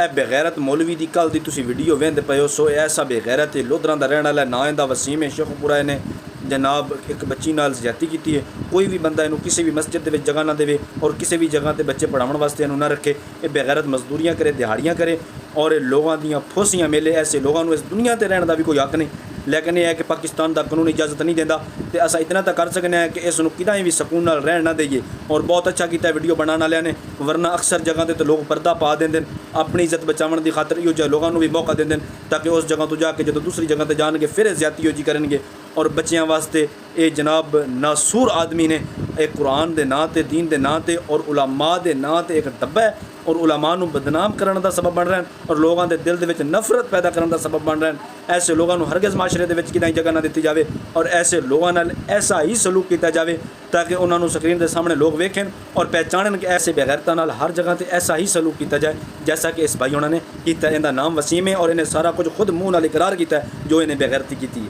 ਇਹ ਬੇਗੈਰਤ ਮੌਲਵੀ ਦੀ ਕੱਲ੍ਹ ਦੀ ਤੁਸੀਂ ਵੀਡੀਓ ਵੇਖਦੇ ਪਏ ਹੋ। ਸੋ ਐਸਾ ਬੇਗੈਰਤ ਹੈ, ਲੋਧਰਾਂ ਦਾ ਰਹਿਣ ਵਾਲਾ, ਨਾ ਇਹਦਾ ਵਸੀਮ ਹੈ ਸ਼ੇਖੂਪੁਰਾ। ਇਹਨੇ जनाब एक बच्ची नाल ज़्यादती की है। कोई भी बंदा इनू किसी भी मस्जिद के जगह ना देवे और किसी भी जगह पर बच्चे पढ़ाने वास्ते इनू ना रखे। ये बेगैरत मजदूरियाँ करे, दिहाड़ियाँ करे और लोगों दियाँ फोसियाँ मेले। ऐसे लोगों को इस दुनिया पर रहने का भी कोई हक नहीं, लेकिन यह है कि पाकिस्तान का कानून इजाज़त नहीं देता। तो असा इतना तो कर सकते हैं कि इसनू किदां भी सकून नाल रहन ना देइए। और बहुत अच्छा किया वीडियो बनाने वाले ने, वरना अक्सर जगह पर तो लोग पर्दा पा देंगे अपनी इज्जत बचाने की खातर। इहो जिहे लोगों को भी मौका देंगे ताकि उस जगह तो जाके जो दूसरी जगह पर जाएंगे फिर ज़्यादती जी करेंगे। और बच्चों वास्ते ये जनाब नासूर आदमी ने एक कुरान के नाँ ते, दीन के नाँ ते और उलमा के नाँ ते एक दब्बा है और उलमा नूं बदनाम करने का सबब बन रहे हैं और लोगों के दिल के नफरत पैदा करने का सबब बन रहे हैं। ऐसे लोगों को हरगिज़ माशरे के किदां जगह ना दी जाए और ऐसे लोगों नाल ऐसा ही सलूक किया जाए ताकि उन्होंने स्क्रीन के सामने लोग वेखें और पहचानें कि ऐसे बेगैरतां नाल हर जगह पर ऐसा ही सलूक किया जाए जैसा कि इस भाई उन्होंने किया। इनका नाम वसीम है और इन्हें सारा कुछ खुद मुँह नाल इकरार किया जो इन्हें बेगैरती की है।